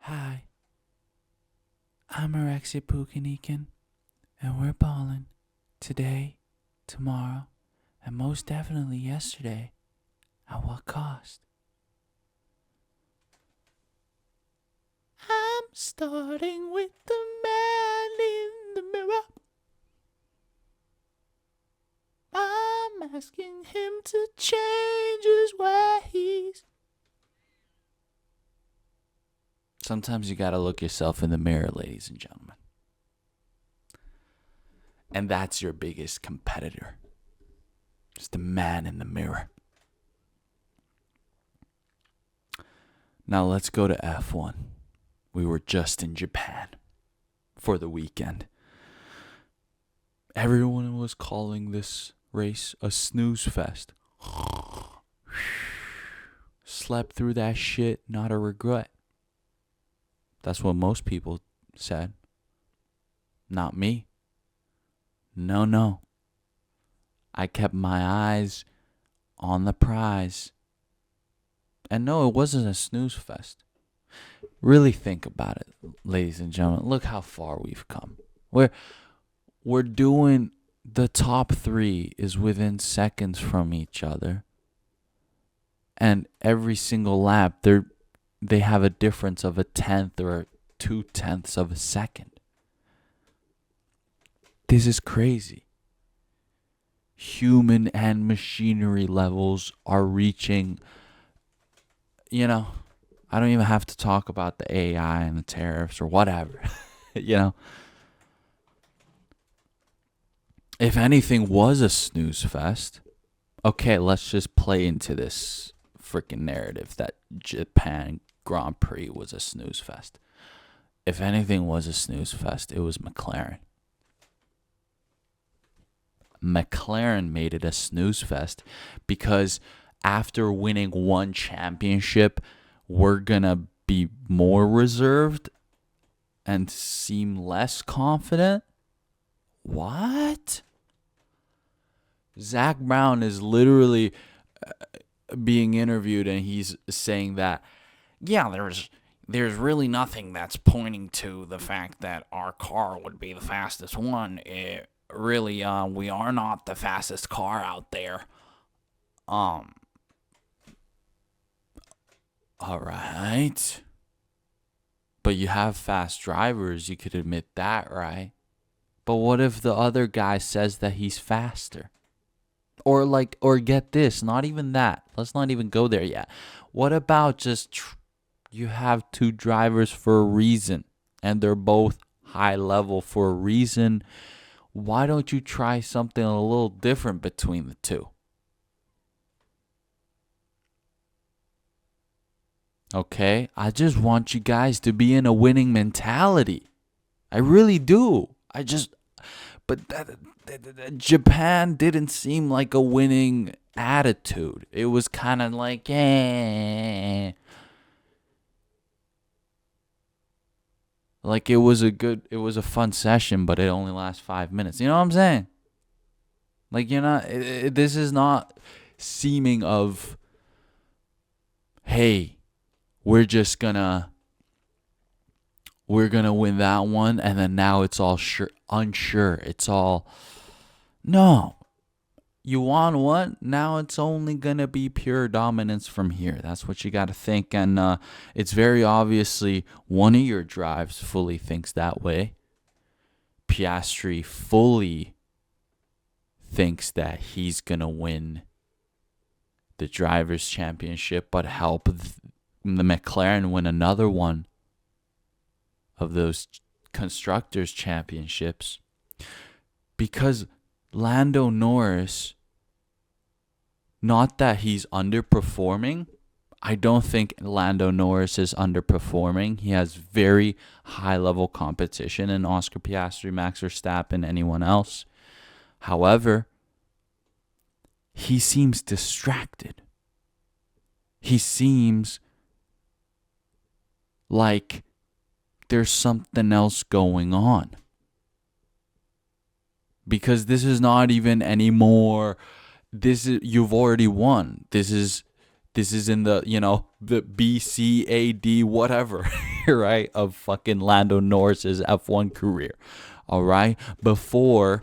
Hi, I'm Alexia Pukanikin, and we're ballin' today, tomorrow, and most definitely yesterday. At what cost? I'm starting with the man in the mirror. I'm asking him to change his ways. Sometimes you gotta look yourself in the mirror, ladies and gentlemen. And that's your biggest competitor. It's the man in the mirror. Now let's go to F1. We were just in Japan for the weekend. Everyone was calling this race a snooze fest. Slept through that shit, not a regret. That's what most people said. Not me. No. I kept my eyes on the prize. And no, it wasn't a snooze fest. Really think about it, ladies and gentlemen. Look how far we've come. We're doing, the top three is within seconds from each other. And every single lap, they have a difference of a tenth or 2/10 of a second. This is crazy. Human and machinery levels are reaching, I don't even have to talk about the AI and the tariffs or whatever, If anything was a snooze fest, okay, let's just play into this freaking narrative that Japan Grand Prix was a snooze fest. If anything was a snooze fest, it was McLaren. McLaren made it a snooze fest because after winning one championship, we're going to be more reserved and seem less confident. What? Zach Brown is literally being interviewed, and he's saying that, yeah, there's really nothing that's pointing to the fact that our car would be the fastest one. We are not the fastest car out there. All right. But you have fast drivers, you could admit that, right? But what if the other guy says that he's faster? Or get this, not even that. Let's not even go there yet. What about just you have two drivers for a reason, and they're both high level for a reason? Why don't you try something a little different between the two? Okay, I just want you guys to be in a winning mentality. I really do. But Japan didn't seem like a winning attitude. It was kind of like, eh. Like it was a fun session, but it only lasts 5 minutes. You know what I'm saying? Like, this is not seeming of, hey, we're gonna win that one, and then now it's all unsure. It's all, no. You won one, now it's only gonna be pure dominance from here. That's what you gotta think, and it's very obviously one of your drives fully thinks that way. Piastri fully thinks that he's gonna win the drivers' championship, but help the McLaren win another one of those constructors' championships, because Lando Norris, not that he's underperforming. I don't think Lando Norris is underperforming. He has very high-level competition in Oscar Piastri, Max Verstappen, anyone else. However, he seems distracted. He seems like there's something else going on. Because this is not even anymore. You've already won. This This is in the, the BCAD whatever, right, of fucking Lando Norris's F1 career. All right? Before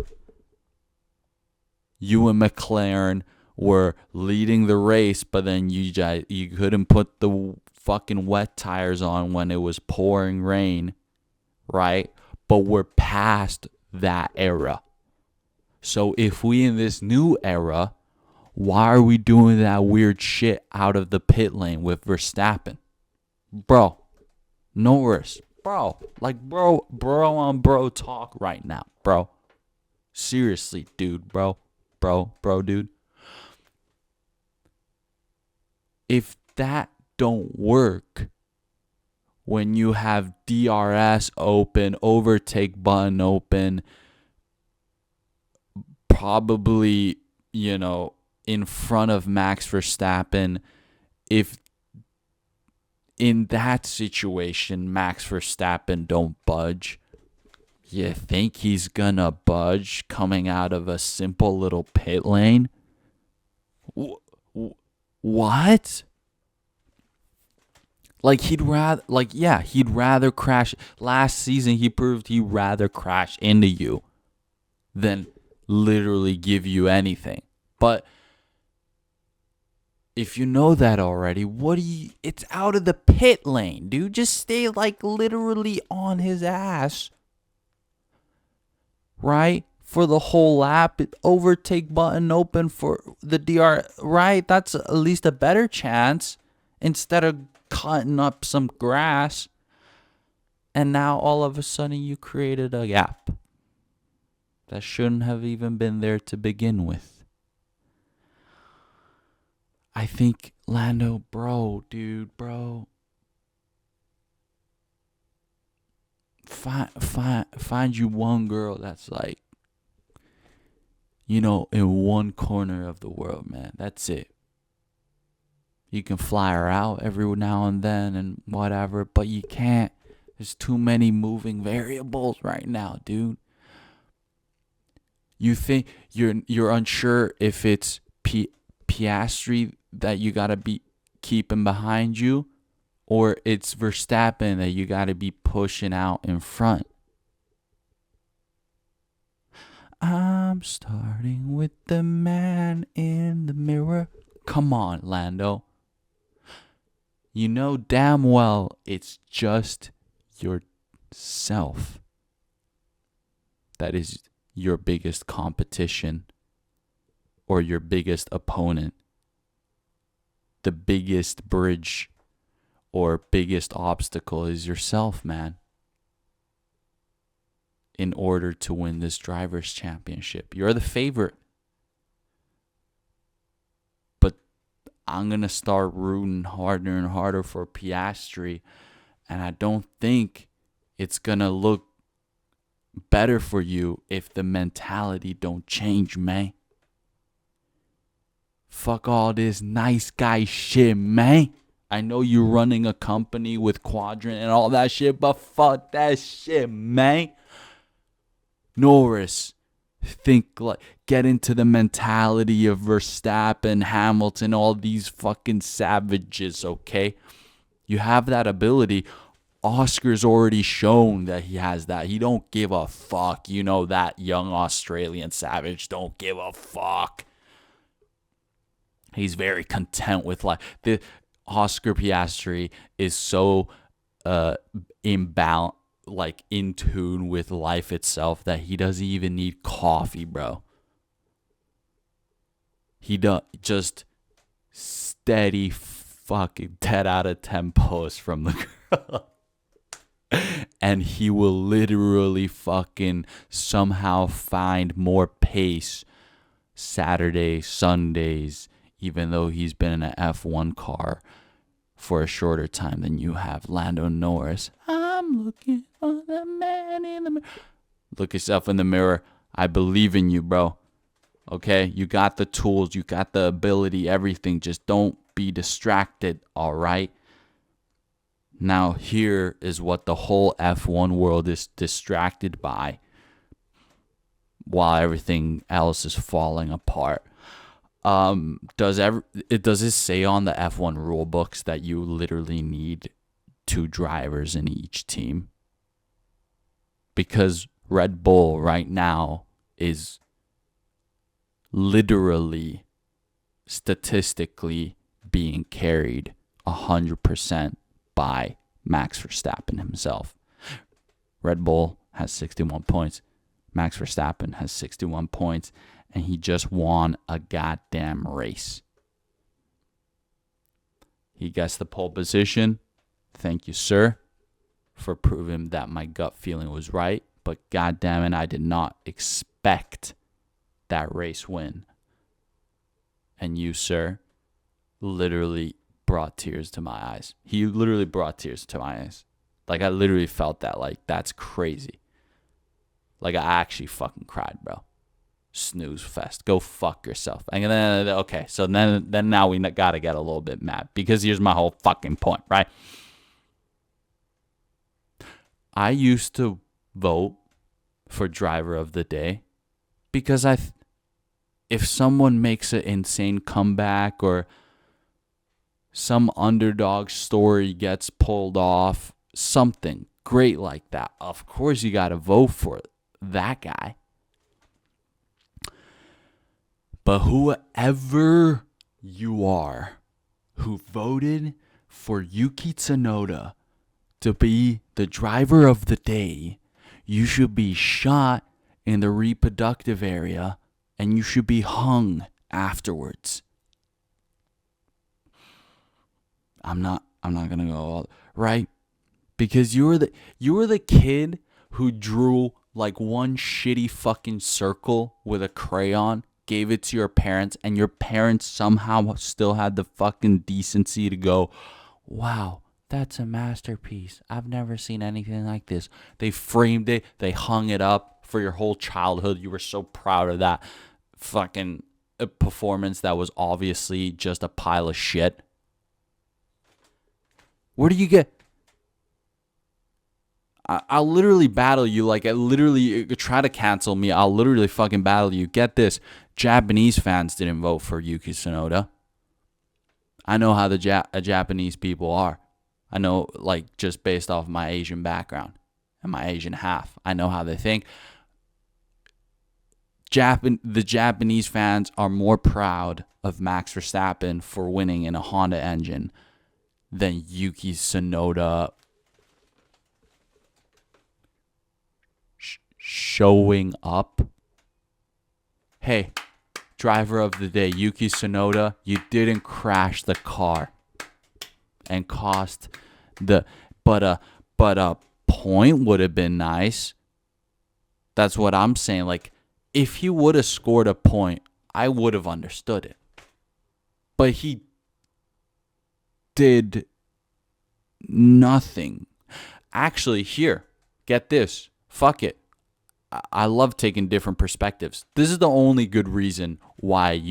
you and McLaren were leading the race, but then you couldn't put the fucking wet tires on when it was pouring rain, right? But we're past that era. So if we in this new era, why are we doing that weird shit out of the pit lane with Verstappen? Bro, Norris, bro, like bro on bro talk right now, bro. Seriously, dude, bro, dude. If that don't work when you have DRS open, overtake button open, probably, in front of Max Verstappen, if in that situation Max Verstappen don't budge, you think he's gonna budge coming out of a simple little pit lane? What? Like he'd rather crash. Last season he proved he'd rather crash into you than literally give you anything. But if you know that already, it's out of the pit lane, dude. Just stay like literally on his ass, right? For the whole lap, overtake button open for the DR, right? That's at least a better chance instead of cutting up some grass. And now all of a sudden you created a gap that shouldn't have even been there to begin with. I think Lando, bro, find you one girl that's like, in one corner of the world, man. That's it. You can fly her out every now and then and whatever, but you can't. There's too many moving variables right now, dude. You think you're unsure if it's Piastri that you gotta be keeping behind you, or it's Verstappen that you gotta be pushing out in front. I'm starting with the man in the mirror. Come on, Lando. You know damn well it's just yourself that is your biggest competition or your biggest opponent. The biggest bridge or biggest obstacle is yourself, man. In order to win this driver's championship, you're the favorite. But I'm going to start rooting harder and harder for Piastri. And I don't think it's going to look better for you if the mentality don't change, man. Fuck all this nice guy shit, man. I know you're running a company with Quadrant and all that shit, but fuck that shit, man. Norris, get into the mentality of Verstappen, Hamilton, all these fucking savages, okay? You have that ability. Oscar's already shown that he has that. He don't give a fuck. That young Australian savage don't give a fuck. He's very content with life. The Oscar Piastri is so imbalanced, like in tune with life itself, that he doesn't even need coffee, bro. He just steady fucking 10 out of 10 posts from the girl. And he will literally fucking somehow find more pace Saturdays, Sundays, even though he's been in an F1 car for a shorter time than you have. Lando Norris, I'm looking for the man in the mirror. Look yourself in the mirror. I believe in you, bro. Okay? You got the tools. You got the ability, everything. Just don't be distracted, all right? Now, here is what the whole F1 world is distracted by while everything else is falling apart. Does it say on the F1 rule books that you literally need 2 drivers in each team? Because Red Bull right now is literally statistically being carried 100% by Max Verstappen himself. Red Bull has 61 points. Max Verstappen has 61 points. And he just won a goddamn race. He gets the pole position. Thank you, sir, for proving that my gut feeling was right. But goddamn it, I did not expect that race win. And you, sir, literally brought tears to my eyes. He literally brought tears to my eyes. Like, I literally felt that. Like, that's crazy. Like, I actually fucking cried, bro. Snooze fest. Go fuck yourself. And then, okay, so then now we gotta get a little bit mad. Because here's my whole fucking point, right? I used to vote for driver of the day because if someone makes an insane comeback or some underdog story gets pulled off, something great like that, of course you gotta vote for that guy. But whoever you are who voted for Yuki Tsunoda to be the driver of the day, you should be shot in the reproductive area and you should be hung afterwards. I'm not gonna go all right, because you were the kid who drew like one shitty fucking circle with a crayon, gave it to your parents, and your parents somehow still had the fucking decency to go, wow, that's a masterpiece. I've never seen anything like this. They framed it. They hung it up for your whole childhood. You were so proud of that fucking performance that was obviously just a pile of shit. Where do you get... I'll literally battle you. Like, I literally try to cancel me. I'll literally fucking battle you. Get this. Japanese fans didn't vote for Yuki Tsunoda. I know how the Japanese people are. I know, like, just based off my Asian background and my Asian half. I know how they think. The Japanese fans are more proud of Max Verstappen for winning in a Honda engine than Yuki Tsunoda showing up. Hey, driver of the day, Yuki Tsunoda, you didn't crash the car and cost the... But a point would have been nice. That's what I'm saying. Like, if he would have scored a point, I would have understood it. But he did nothing. Actually, here, get this. Fuck it. I love taking different perspectives. This is the only good reason why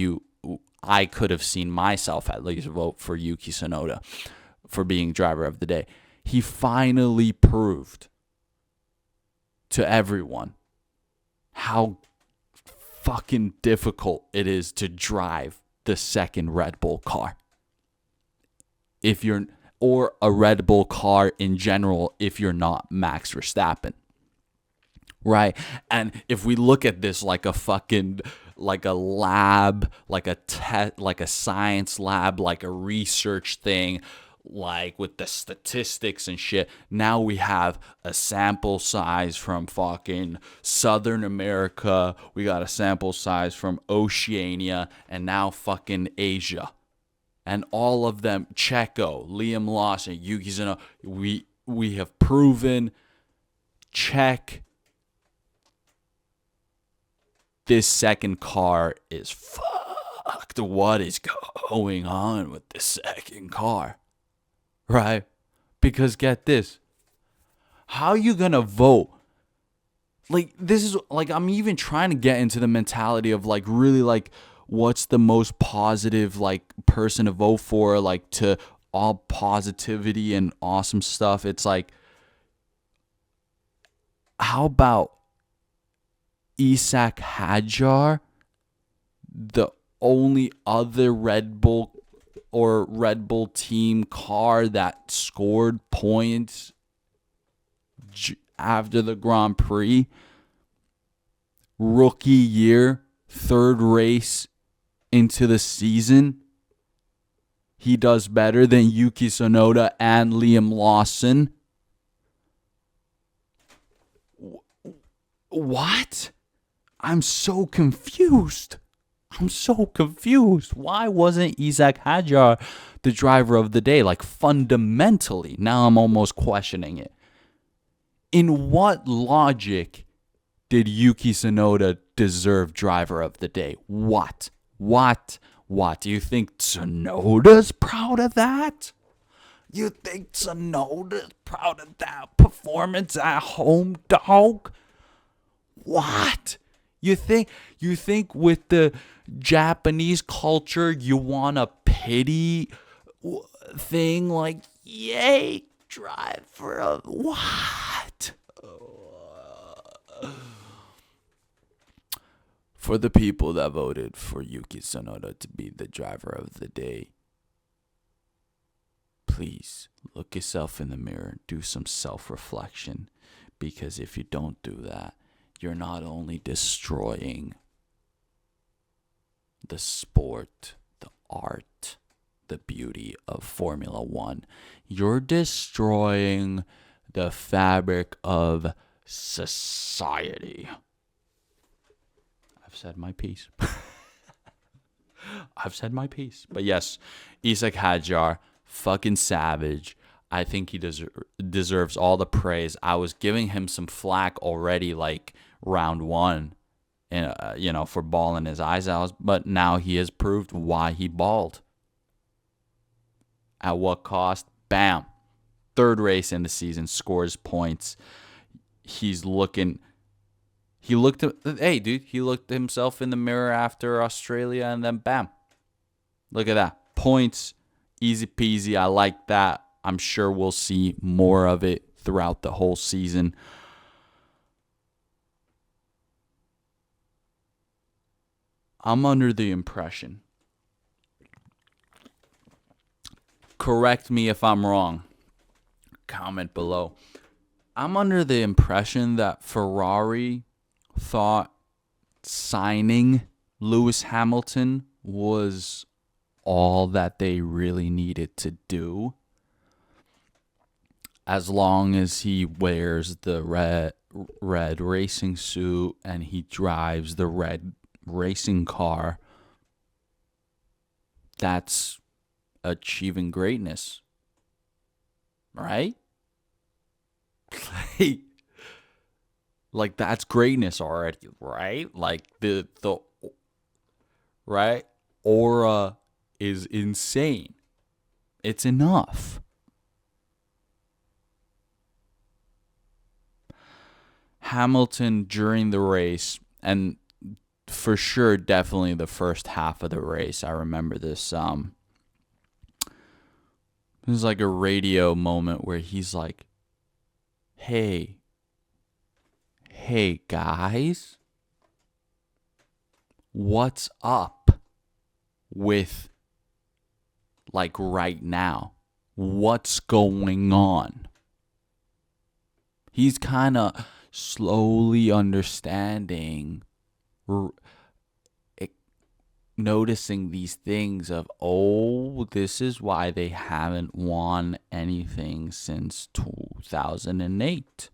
I could have seen myself at least vote for Yuki Tsunoda for being driver of the day. He finally proved to everyone how fucking difficult it is to drive the second Red Bull car. Or a Red Bull car in general if you're not Max Verstappen. Right? And if we look at this like a lab, like a science lab, like a research thing, like with the statistics and shit, now we have a sample size from fucking Southern America, we got a sample size from Oceania, and now fucking Asia. And all of them, Checo, Liam Lawson, Yuki Tsunoda, we have proven, check, this second car is fucked. What is going on with this second car? Right? Because get this. How are you going to vote? Like, this is, like, I'm even trying to get into the mentality of, like, really, like, what's the most positive, like, person to vote for, like, to all positivity and awesome stuff. It's like, how about Isack Hadjar, the only other Red Bull or Red Bull team car that scored points after the Grand Prix. Rookie year, third race into the season. He does better than Yuki Tsunoda and Liam Lawson. What? I'm so confused. Why wasn't Isack Hadjar the driver of the day? Like, fundamentally. Now I'm almost questioning it. In what logic did Yuki Tsunoda deserve driver of the day? What? Do you think Tsunoda's proud of that? You think Tsunoda's proud of that performance at home, dog? What? You think with the Japanese culture you want a pity thing like, yay, driver of what? For the people that voted for Yuki Tsunoda to be the driver of the day, please look yourself in the mirror, do some self-reflection, because if you don't do that, you're not only destroying the sport, the art, the beauty of Formula One, you're destroying the fabric of society. I've said my piece. But yes, Isack Hadjar, fucking savage. I think he deserves all the praise. I was giving him some flack already, like round one, and for bawling his eyes out. But now he has proved why he bawled. At what cost? Bam. Third race in the season, scores points. He looked himself in the mirror after Australia, and then bam. Look at that. Points, easy peasy. I like that. I'm sure we'll see more of it throughout the whole season. I'm under the impression, correct me if I'm wrong, comment below. I'm under the impression that Ferrari thought signing Lewis Hamilton was all that they really needed to do. As long as he wears the red racing suit and he drives the red racing car, that's achieving greatness, right? Like that's greatness already, right? Like the right aura is insane. It's enough. Hamilton during the race, and for sure, definitely the first half of the race. I remember this. It was like a radio moment where he's like, hey guys, what's up with like right now? What's going on? He's kind of slowly understanding, noticing these things of, oh, this is why they haven't won anything since 2008.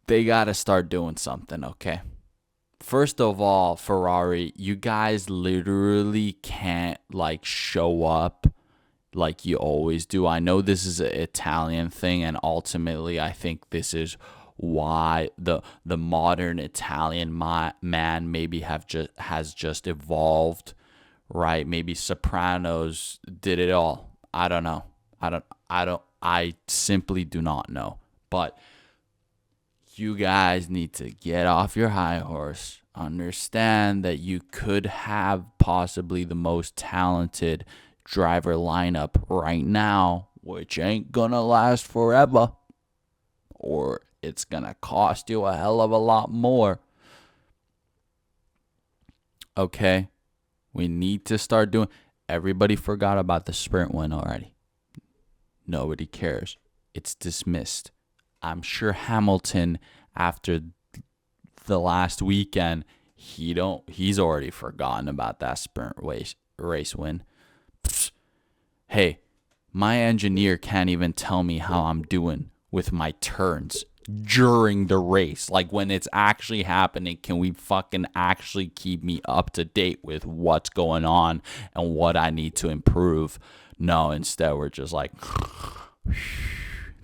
They got to start doing something, okay? First of all, Ferrari, you guys literally can't like show up like you always do. I know this is an Italian thing, and ultimately I think this is why the modern Italian man maybe has just evolved, right? Maybe Sopranos did it all. I don't know. I simply do not know. But you guys need to get off your high horse. Understand that you could have possibly the most talented driver lineup right now, which ain't gonna last forever. or it's going to cost you a hell of a lot more. Okay? We need to start doing... Everybody forgot about the sprint win already. Nobody cares. It's dismissed. I'm sure Hamilton, after the last weekend, he's already forgotten about that sprint race win. Pfft. Hey, my engineer can't even tell me how I'm doing with my turns during the race. Like, when it's actually happening, can we fucking actually keep me up to date with what's going on and what I need to improve? No, instead we're just like,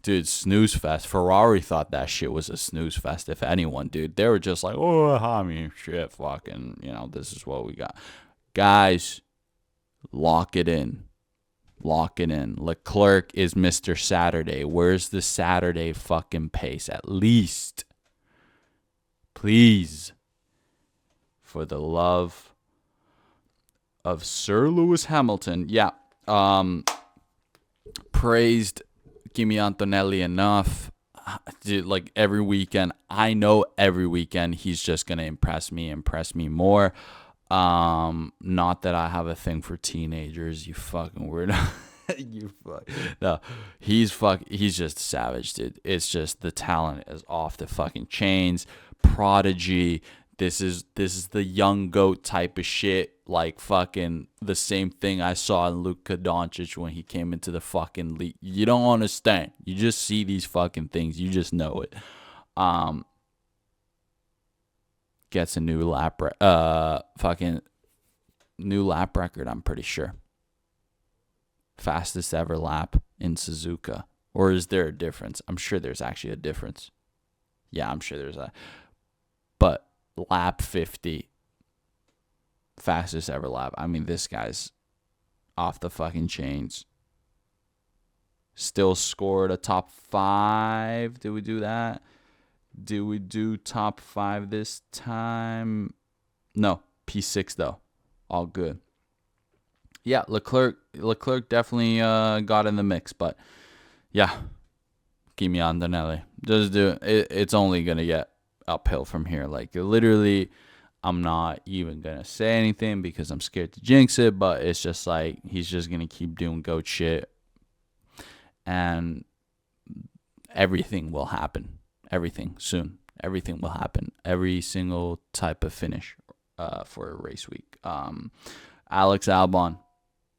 dude, snooze fest. Ferrari thought that shit was a snooze fest, if anyone, dude. They were just like, oh, I mean, shit, fucking, this is what we got. Guys, lock it in. Lock it in. Leclerc is Mr. Saturday. Where's the Saturday fucking pace? At least. Please. For the love of Sir Lewis Hamilton. Yeah. Praised Kimi Antonelli enough. Dude, like every weekend. I know every weekend he's just going to impress me more. Not that I have a thing for teenagers, you fucking weirdo. No, he's just savage, dude. It's just the talent is off the fucking chains. Prodigy. This is the young goat type of shit. Like fucking the same thing I saw in Luka Doncic when he came into the fucking league. You don't understand. You just see these fucking things. You just know it. Gets a new lap record, I'm pretty sure. Fastest ever lap in Suzuka. Or is there a difference? I'm sure there's actually a difference. Yeah, I'm sure there's but lap 50, fastest ever lap. I mean, this guy's off the fucking chains. Still scored a top 5. Did we do that? Did we do top 5 this time? No, P6 though. All good. Yeah, Leclerc definitely got in the mix, but yeah, Kimi Antonelli. Just do it. It's only gonna get uphill from here. Like literally, I'm not even gonna say anything because I'm scared to jinx it. But it's just like he's just gonna keep doing goat shit, and everything will happen. Everything soon. Everything will happen. Every single type of finish for a race week. Alex Albon,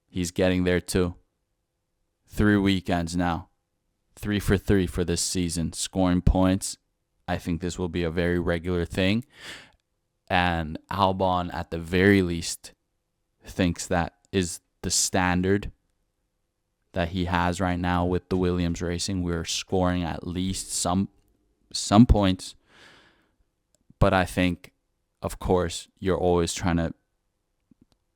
he's getting there too. 3 weekends now. 3 for 3 for this season. Scoring points. I think this will be a very regular thing. And Albon, at the very least, thinks that is the standard that he has right now with the Williams Racing. We're scoring at least some points, but I think, of course, you're always trying to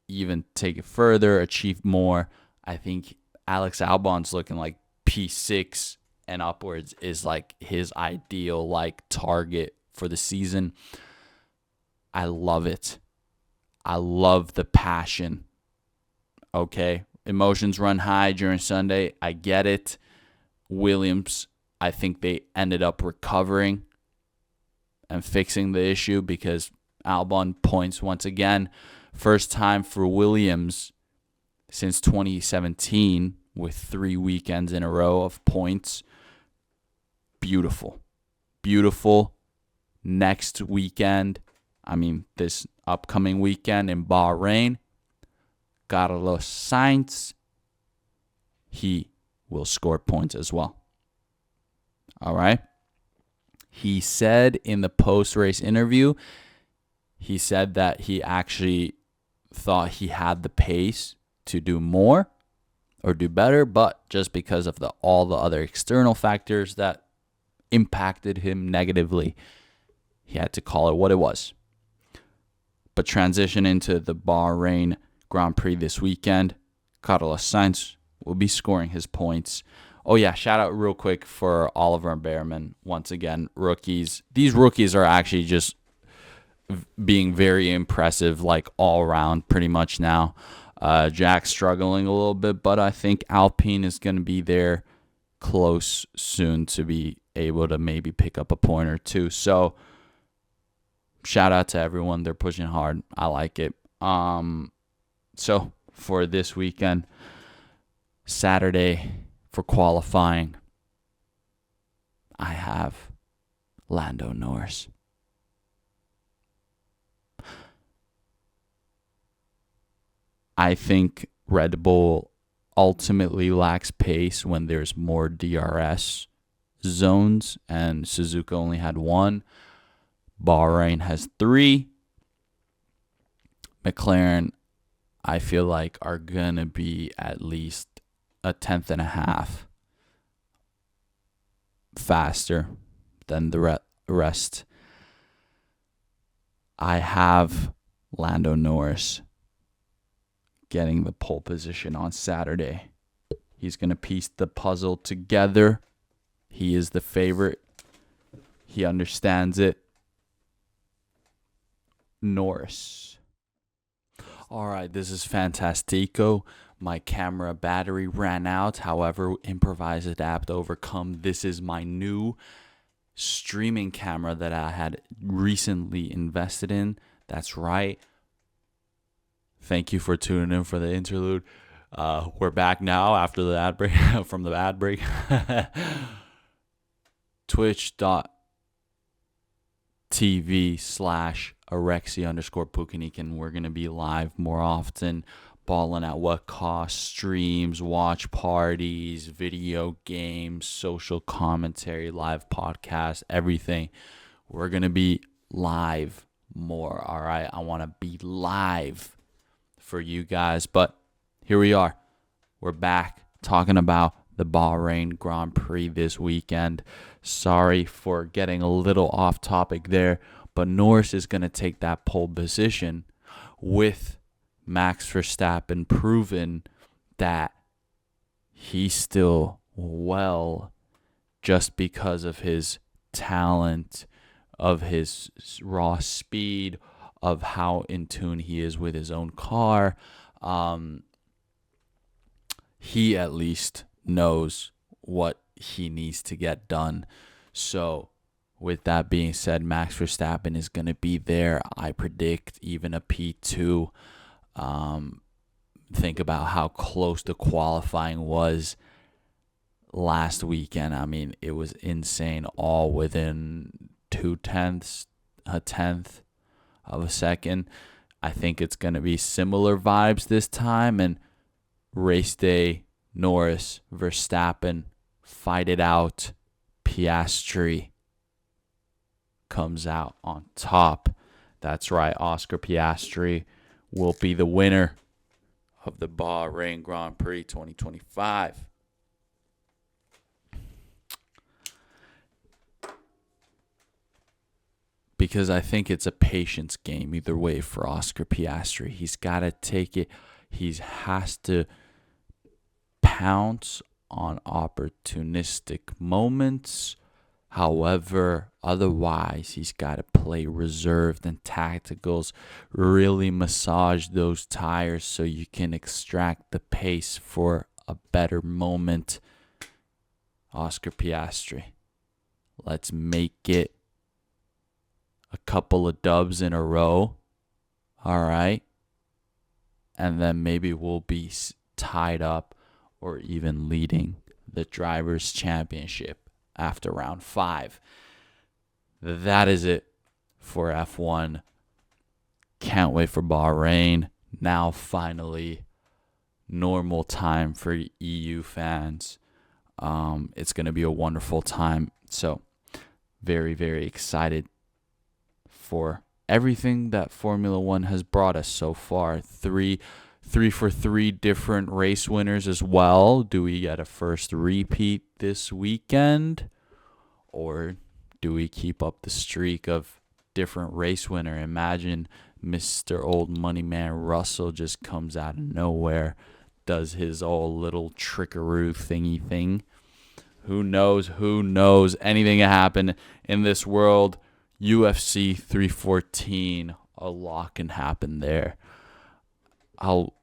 even take it further, achieve more. I think Alex Albon's looking like P6 and upwards is like his ideal like target for the season. I love it. I love the passion. Okay, emotions run high during Sunday. I get it. Williams, I think they ended up recovering and fixing the issue because Albon points once again. First time for Williams since 2017 with 3 weekends in a row of points. Beautiful. Beautiful. Next weekend, this upcoming weekend in Bahrain, Carlos Sainz, he will score points as well. All right. He said in the post-race interview, he said that he actually thought he had the pace to do more or do better, but just because of all the other external factors that impacted him negatively, he had to call it what it was. But transition into the Bahrain Grand Prix this weekend, Carlos Sainz will be scoring his points. Oh, yeah, shout out real quick for Oliver Behrman. Once again, rookies. These rookies are actually just being very impressive, like all around pretty much now. Jack's struggling a little bit, but I think Alpine is going to be there close soon to be able to maybe pick up a point or two. So shout out to everyone. They're pushing hard. I like it. So for this weekend, Saturday for qualifying, I have Lando Norris. I think Red Bull ultimately lacks pace when there's more DRS zones, and Suzuka only had one. Bahrain has 3. McLaren, I feel like, are going to be at least a tenth and a half faster than the rest. I have Lando Norris getting the pole position on Saturday. He's going to piece the puzzle together. He is the favorite. He understands it. Norris. All right, this is Fantastico. My camera battery ran out. However, improvise, adapt, overcome. This is my new streaming camera that I had recently invested in. That's right. Thank you for tuning in for the interlude. We're back now after the ad break. From the ad break. Twitch.tv/Arexi_Pukanikin. We're going to be live more often. Ballin' at what cost? Streams, watch parties, video games, social commentary, live podcast, everything. We're going to be live more, all right? I want to be live for you guys. But here we are. We're back talking about the Bahrain Grand Prix this weekend. Sorry for getting a little off topic there, but Norris is going to take that pole position with Max Verstappen proven that he's still well just because of his talent, of his raw speed, of how in tune he is with his own car. He at least knows what he needs to get done. So with that being said, Max Verstappen is going to be there. I predict even a P2. Think about how close the qualifying was last weekend. I mean, it was insane, all within 0.2 a tenth of a second. I think it's going to be similar vibes this time, and race day, Norris, Verstappen, fight it out. Piastri comes out on top. That's right, Oscar Piastri will be the winner of the Bahrain Grand Prix 2025. Because I think it's a patience game either way for Oscar Piastri. He's got to take it. He has to pounce on opportunistic moments. However, otherwise, he's got to play reserved and tacticals, really massage those tires so you can extract the pace for a better moment. Oscar Piastri, let's make it a couple of dubs in a row. All right. And then maybe we'll be tied up or even leading the Drivers' Championship after round 5. That is it for F1. Can't wait for Bahrain. Now finally normal time for EU fans. It's going to be a wonderful time. So very, very excited for everything that Formula One has brought us so far. Three for 3 different race winners as well. Do we get a first repeat this weekend? Or do we keep up the streak of different race winner? Imagine Mr. Old Money Man Russell just comes out of nowhere, does his old little trickaroo thingy thing. Who knows? Who knows? Anything can happen in this world. UFC 314, a lot can happen there. I'll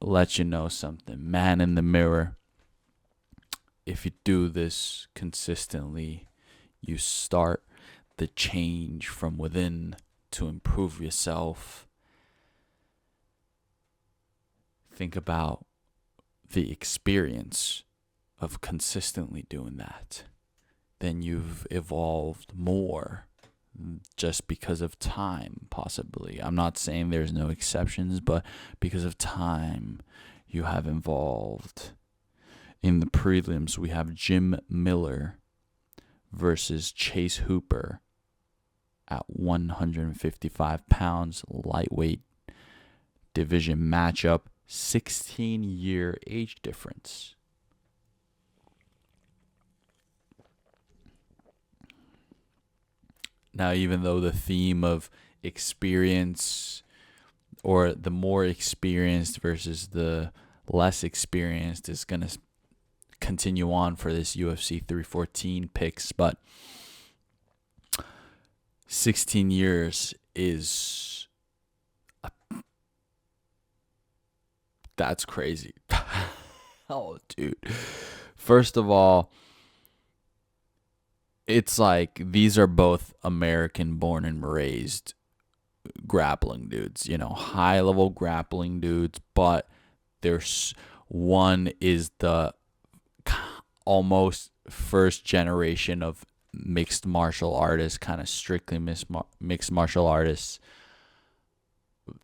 let you know something. Man in the mirror. if you do this consistently, you start the change from within to improve yourself. Think about the experience of consistently doing that. Then you've evolved more just because of time, possibly. I'm not saying there's no exceptions, but because of time, you have evolved. In the prelims, we have Jim Miller versus Chase Hooper at 155 pounds, lightweight division matchup, 16-year age difference. Now, even though the theme of experience, or the more experienced versus the less experienced, is going to continue on for this UFC 314 picks, but 16 years is that's crazy. Oh, dude. First of all, it's like these are both American born and raised grappling dudes, high level grappling dudes, but there's one is the almost first generation of mixed martial artists, kind of strictly mixed martial artists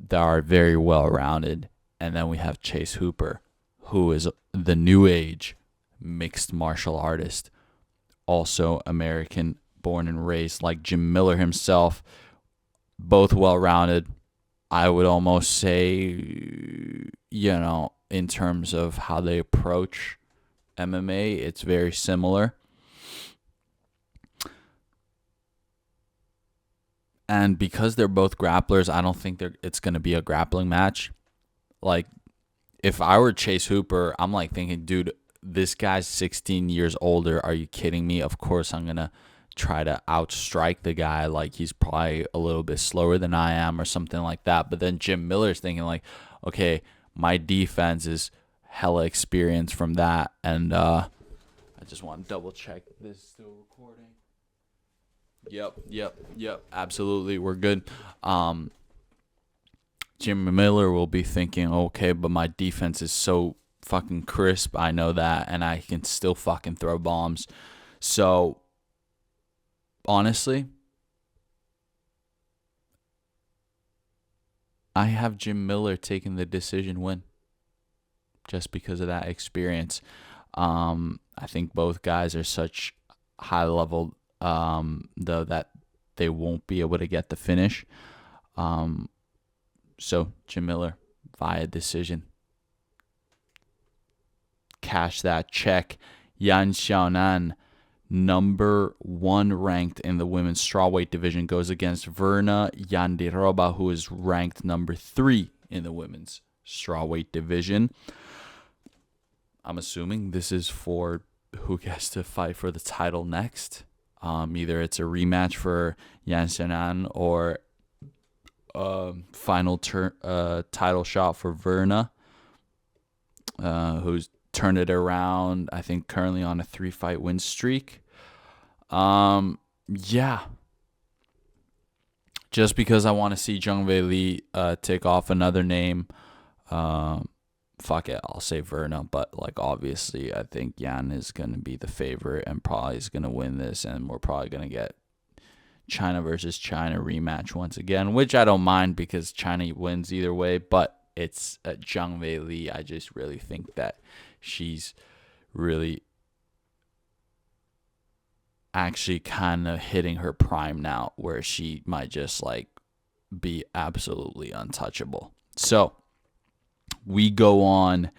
that are very well rounded. And then we have Chase Hooper, who is the new age mixed martial artist, also American born and raised, like Jim Miller himself, both well rounded. I would almost say, in terms of how they approach MMA, it's very similar. And because they're both grapplers, I don't think it's going to be a grappling match. Like, if I were Chase Hooper, I'm like thinking, dude, this guy's 16 years older. Are you kidding me? Of course I'm going to try to outstrike the guy. Like, he's probably a little bit slower than I am or something like that. But then Jim Miller's thinking like, okay, my defense is hella experience from that. And I just want to double check this is still recording. Yep. Absolutely. We're good. Jim Miller will be thinking, okay, but my defense is so fucking crisp. I know that, and I can still fucking throw bombs. So, honestly, I have Jim Miller taking the decision win just because of that experience. I think both guys are such high level, though, that they won't be able to get the finish. So Jim Miller via decision. Cash that check. Yan Xiaonan, number 1 ranked in the women's strawweight division, goes against Verna Yandiroba, who is ranked number 3 in the women's strawweight division. I'm assuming this is for who gets to fight for the title next. Either it's a rematch for Yan Xiaonan or final title shot for Verna, who's turned it around, I think currently on a 3-fight win streak. Yeah. Just because I want to see Zhang Weili take off another name, fuck it, I'll say Verna. But like, obviously, I think Yan is going to be the favorite and probably is going to win this, and we're probably going to get China versus China rematch once again, which I don't mind because China wins either way, but it's Zhang Weili. I just really think that she's really actually kind of hitting her prime now, where she might just like be absolutely untouchable. So we go on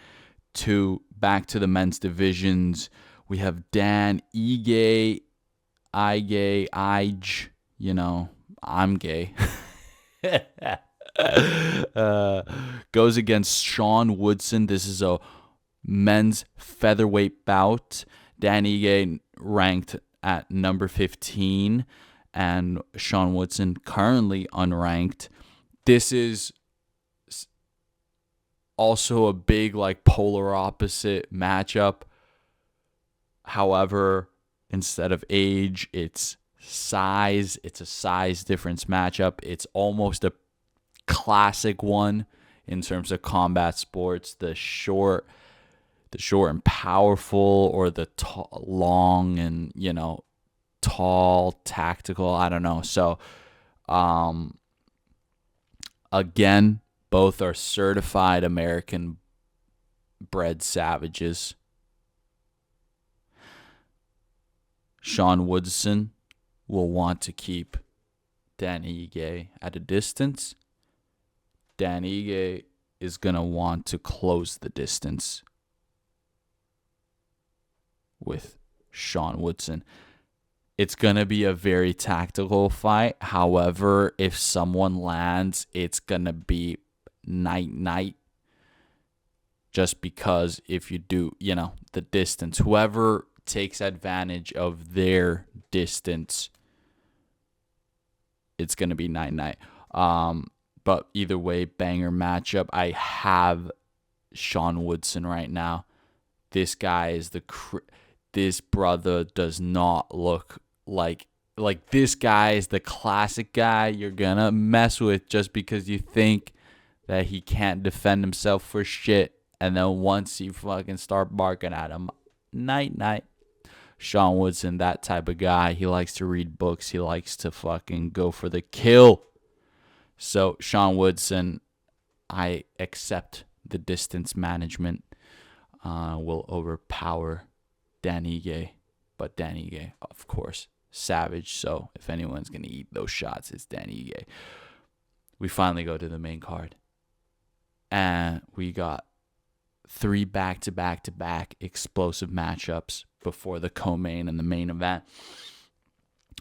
to back to the men's divisions. We have Dan Ige, I'm gay. Goes against Sean Woodson. This is a men's featherweight bout. Dan Ige ranked at number 15, and Sean Woodson currently unranked. This is also a big, like, polar opposite matchup. However, instead of age, it's size. It's a size difference matchup. It's almost a classic one in terms of combat sports. The short and powerful, or the long and, tall, tactical. I don't know. So, again, both are certified American bred savages. Sean Woodson will want to keep Dan Ige at a distance. Dan Ige is going to want to close the distance with Sean Woodson. It's going to be a very tactical fight. However, if someone lands, it's going to be night. Just because if you do, the distance, whoever takes advantage of their distance, it's going to be night. But either way, banger matchup. I have Sean Woodson right now. This guy is this brother does not look like this guy is the classic guy you're going to mess with just because you think that he can't defend himself for shit. And then once you fucking start barking at him, night. Sean Woodson, that type of guy. He likes to read books. He likes to fucking go for the kill. So Sean Woodson, I accept the distance management. Will overpower Dan Ige. But Dan Ige, of course, savage. So if anyone's going to eat those shots, it's Dan Ige. We finally go to the main card. And we got 3 back-to-back explosive matchups before the co-main and the main event.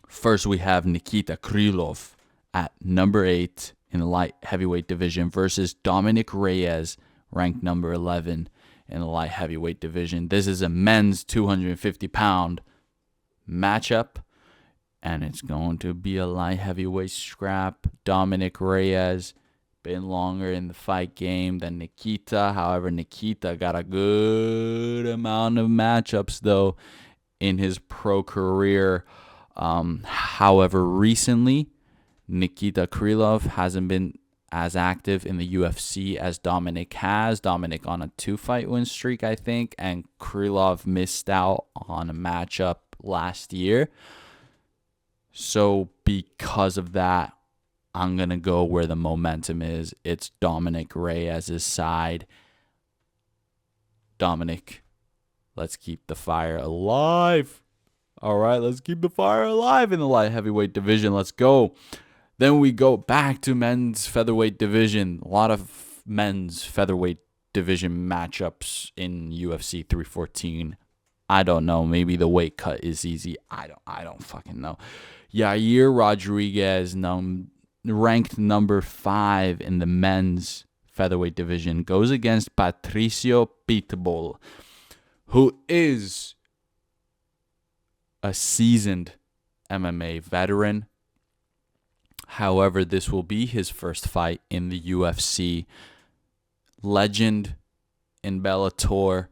First, we have Nikita Krylov at number 8 in the light heavyweight division versus Dominic Reyes, ranked number 11 in the light heavyweight division. This is a men's 250-pound matchup, and it's going to be a light heavyweight scrap. Dominic Reyes been longer in the fight game than Nikita. However, Nikita got a good amount of matchups, though, in his pro career. However, recently, Nikita Krylov hasn't been as active in the UFC as Dominic has. Dominic on a 2-fight win streak, I think, and Krylov missed out on a matchup last year. So because of that, I'm going to go where the momentum is. It's Dominic Reyes' side. Dominic, let's keep the fire alive. All right, let's keep the fire alive in the light heavyweight division. Let's go. Then we go back to men's featherweight division. A lot of men's featherweight division matchups in UFC 314. I don't know. Maybe the weight cut is easy. I don't fucking know. Yair Rodriguez, ranked number 5 in the men's featherweight division, goes against Patricio Pitbull, who is a seasoned MMA veteran. However, this will be his first fight in the UFC. Legend in Bellator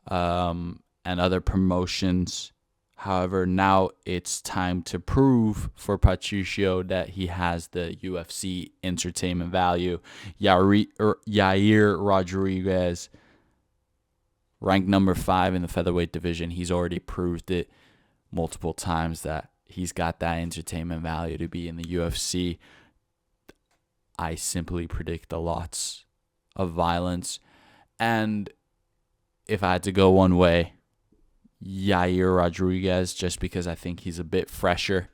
and other promotions. However, now it's time to prove for Patricio that he has the UFC entertainment value. Yair Rodriguez, ranked number 5 in the featherweight division. He's already proved it multiple times that he's got that entertainment value to be in the UFC. I simply predict a lots of violence. And if I had to go one way, Yair Rodriguez, just because I think he's a bit fresher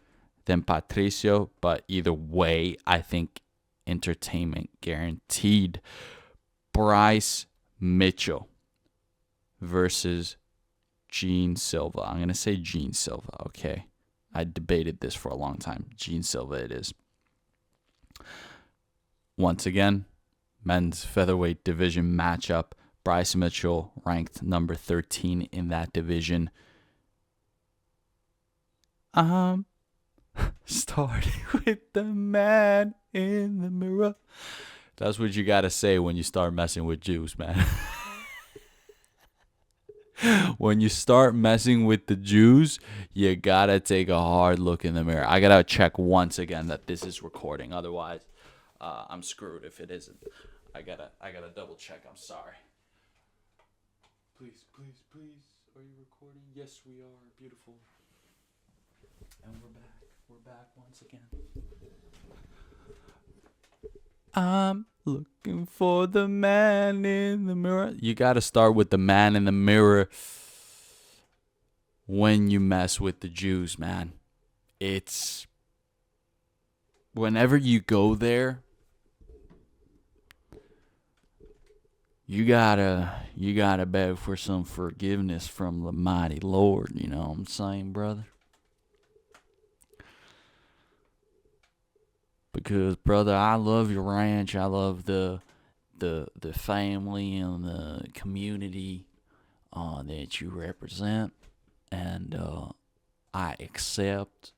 than Patricio. But either way, I think entertainment guaranteed. Bryce Mitchell versus Gene Silva. I'm going to say Gene Silva, okay? I debated this for a long time. Gene Silva it is. Once again, men's featherweight division matchup. Bryce Mitchell ranked number 13 in that division. Starting with the man in the mirror. That's what you got to say when you start messing with Jews, man. When you start messing with the Jews, you gotta take a hard look in the mirror. I gotta check once again that this is recording. Otherwise, I'm screwed if it isn't. I gotta double check. I'm sorry. Please, please, please. Are you recording? Yes, we are. Beautiful. And we're back. We're back once again. I'm looking for the man in the mirror. You gotta start with the man in the mirror when you mess with the Jews, man. It's whenever you go there, you gotta beg for some forgiveness from the mighty Lord, you know what I'm saying, brother? Because, brother, I love your ranch. I love the family and the community that you represent, and I accept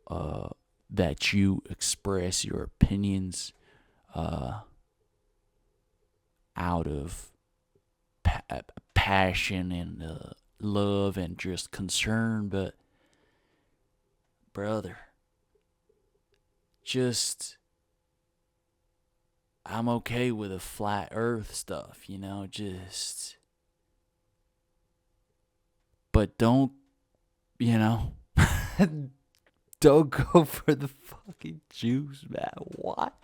that you express your opinions out of passion and love and just concern, but brother, just I'm okay with the flat earth stuff, you know, just but don't, you know, don't go for the fucking Jews, man. What?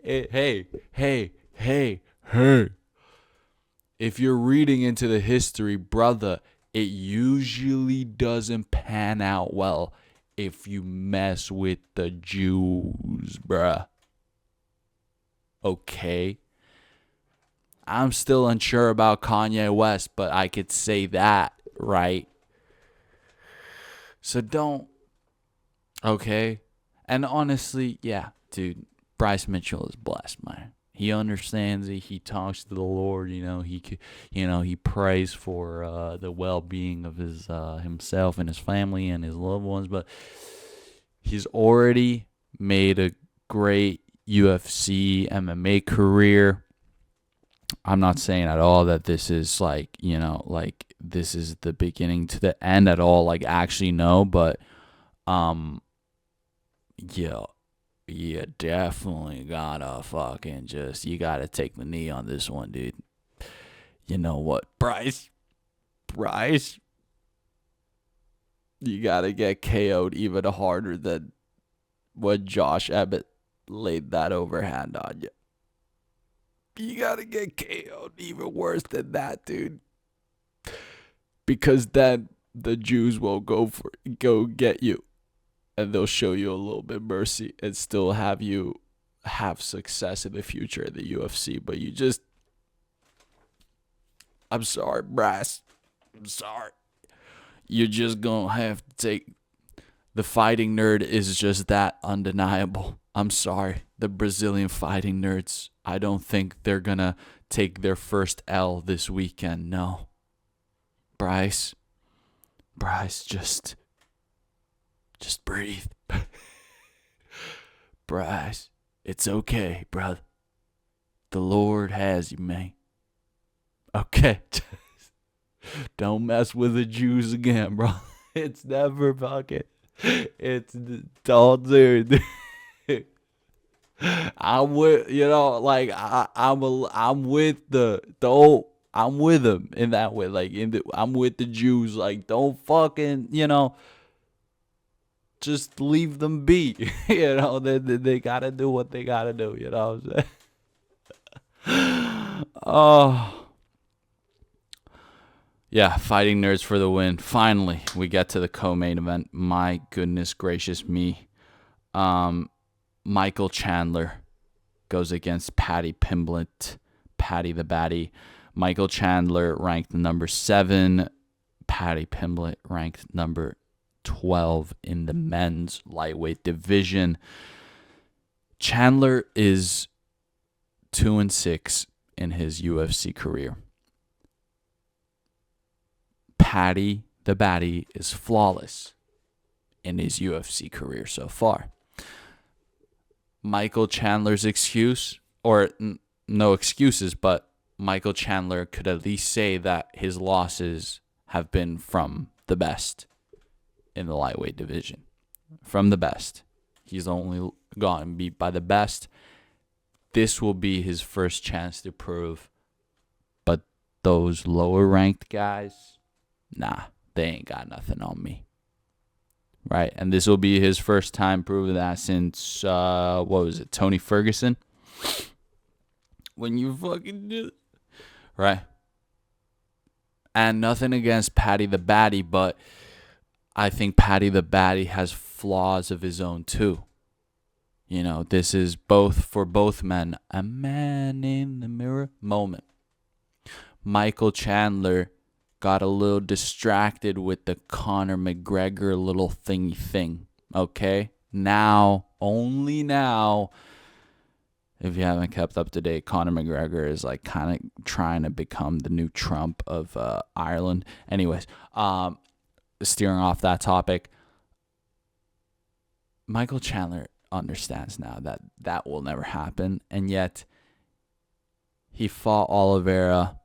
Hey. If you're reading into the history, brother, it usually doesn't pan out well if you mess with the Jews, bruh. Okay? I'm still unsure about Kanye West, but I could say that, right? So don't. Okay? And honestly, yeah, dude, Bryce Mitchell is blessed, man. He understands it. He talks to the Lord. You know, he prays for the well-being of his himself and his family and his loved ones. But he's already made a great UFC MMA career. I'm not saying at all that this is like, you know, like this is the beginning to the end at all. Like, actually, no. But yeah. You definitely gotta fucking you gotta take the knee on this one, dude. You know what, Bryce, you gotta get KO'd even harder than when Josh Abbott laid that overhand on you. You gotta get KO'd even worse than that, dude. Because then the Jews will go get you. And they'll show you a little bit of mercy and still have you have success in the future in the UFC. But you just, I'm sorry, Brass. I'm sorry. You're just going to have to take, the fighting nerd is just that undeniable. I'm sorry. The Brazilian fighting nerds, I don't think they're going to take their first L this weekend. No. Bryce, just breathe. Bryce, it's okay, brother. The Lord has you, man. Okay. Don't mess with the Jews again, bro. It's never fucking. Don't do. I'm with, you know, like I'm with the old. I'm with them in that way. Like I'm with the Jews. Like, don't fucking, you know. Just leave them be. You know, they gotta do what they gotta do. You know what I'm saying? Oh. Yeah, fighting nerds for the win. Finally, we get to the co-main event. My goodness gracious me. Michael Chandler goes against Paddy Pimblett. Paddy the Batty. Michael Chandler ranked number 7. Paddy Pimblett ranked number 12 in the men's lightweight division. Chandler is 2-6 in his UFC career. Paddy the Batty is flawless in his UFC career so far. Michael Chandler's excuse, or no excuses, but Michael Chandler could at least say that his losses have been from the best in the lightweight division. From the best. He's only gotten beat by the best. This will be his first chance to prove. But those lower ranked guys, nah, they ain't got nothing on me. Right? And this will be his first time proving that since, Tony Ferguson? When you fucking do it. Right? And nothing against Paddy the Baddy, but I think Paddy the Baddy has flaws of his own too. You know, this is for both men, a man in the mirror moment. Michael Chandler got a little distracted with the Conor McGregor little thingy thing. Okay? Now, only now, if you haven't kept up to date, Conor McGregor is like kind of trying to become the new Trump of Ireland. Anyways, steering off that topic, Michael Chandler understands now that that will never happen, and yet he fought Oliveira,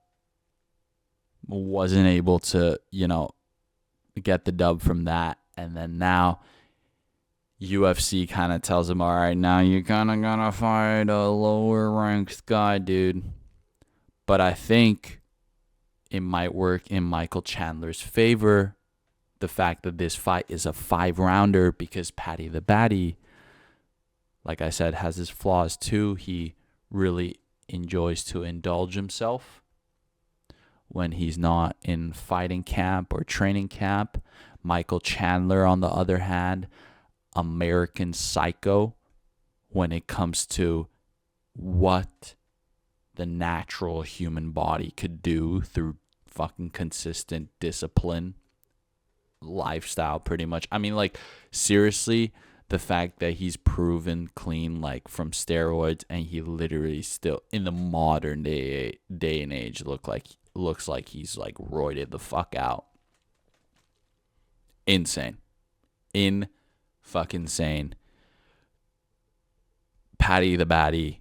wasn't able to, get the dub from that, and then now UFC kind of tells him, all right, now you're kind of gonna fight a lower ranked guy, dude. But I think it might work in Michael Chandler's favor, the fact that this fight is a 5-rounder, because Paddy the Baddy, like I said, has his flaws too. He really enjoys to indulge himself when he's not in fighting camp or training camp. Michael Chandler, on the other hand, American psycho when it comes to what the natural human body could do through fucking consistent discipline, lifestyle, pretty much. I mean, like, seriously, the fact that he's proven clean, like, from steroids, and he literally still, in the modern day and age, looks like he's, like, roided the fuck out. Insane. Fucking insane. Paddy the Baddy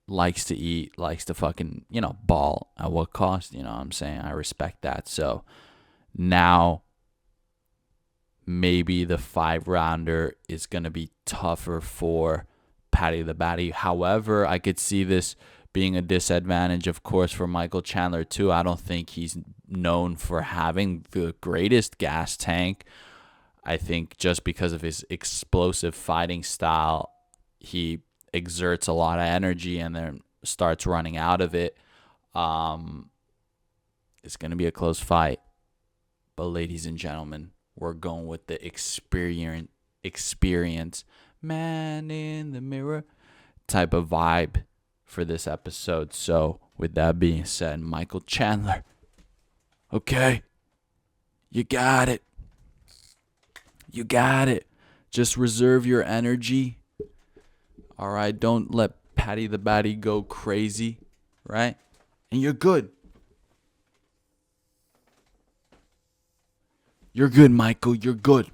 likes to eat, likes to fucking, ball. At what cost? You know what I'm saying? I respect that. So now maybe the 5-rounder is going to be tougher for Paddy the Baddy. However, I could see this being a disadvantage, of course, for Michael Chandler too. I don't think he's known for having the greatest gas tank. I think just because of his explosive fighting style, he exerts a lot of energy and then starts running out of it. It's going to be a close fight. But ladies and gentlemen, we're going with the experience, man in the mirror type of vibe for this episode. So with that being said, Michael Chandler, okay, you got it. You got it. Just reserve your energy. All right, don't let Paddy the Baddy go crazy, right? And you're good. You're good, Michael. You're good.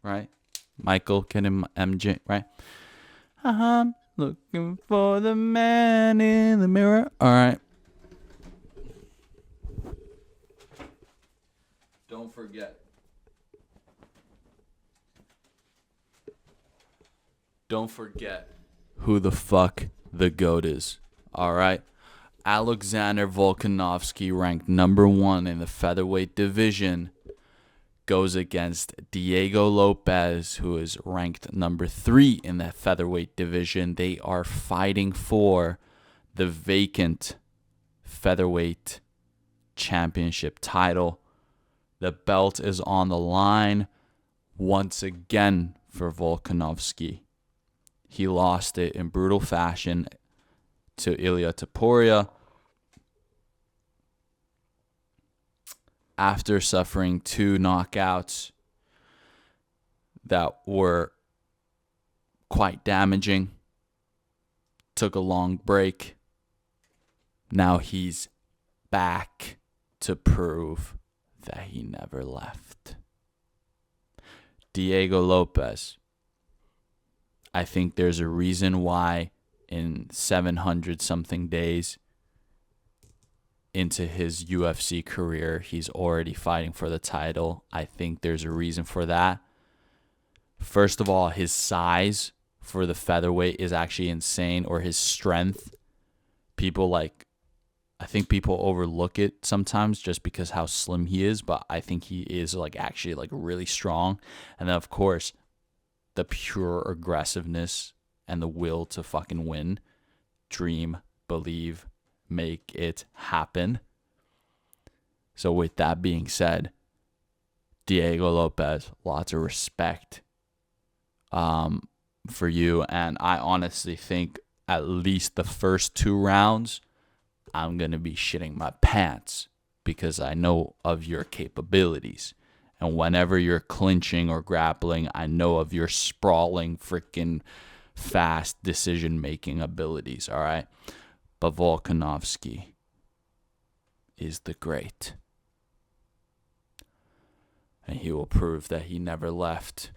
Right? Michael, get him MJ, right? I'm looking for the man in the mirror. All right. Don't forget. Don't forget who the fuck the GOAT is. All right? Alexander Volkanovski, ranked number 1 in the featherweight division, goes against Diego Lopez, who is ranked number 3 in the featherweight division. They are fighting for the vacant featherweight championship title. The belt is on the line once again for Volkanovski. He lost it in brutal fashion to Ilia Topuria after suffering 2 knockouts that were quite damaging. Took a long break. Now he's back to prove that he never left. Diego Lopez. I think there's a reason why in 700 something days into his UFC career, he's already fighting for the title. I think there's a reason for that. First of all, his size for the featherweight is actually insane, or his strength. I think people overlook it sometimes just because how slim he is, but I think he is actually really strong. And then of course, the pure aggressiveness and the will to fucking win. Dream, believe, make it happen. So with that being said, Diego Lopez, lots of respect for you. And I honestly think at least the first 2 rounds, I'm going to be shitting my pants because I know of your capabilities. And whenever you're clinching or grappling, I know of your sprawling, freaking fast decision-making abilities, all right? But Volkanovski is the great. And he will prove that he never left.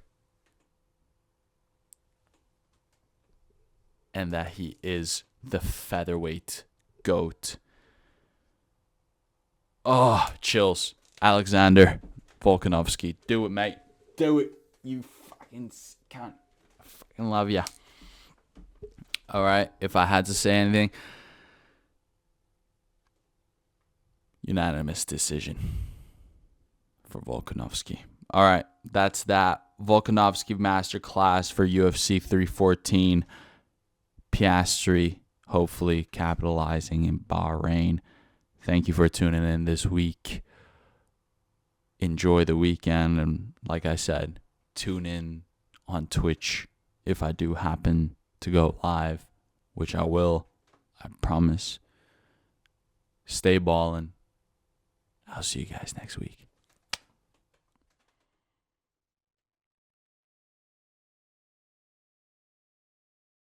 And that he is the featherweight GOAT. Oh, chills. Alexander Volkanovski. Do it, mate. Do it. You fucking can't. I fucking love ya. All right. If I had to say anything, unanimous decision for Volkanovski. All right. That's that. Volkanovski masterclass for UFC 314. Piastri, hopefully capitalizing in Bahrain. Thank you for tuning in this week. Enjoy the weekend. And like I said, tune in on Twitch if I do happen to go live, which I will. I promise. Stay ballin'. I'll see you guys next week.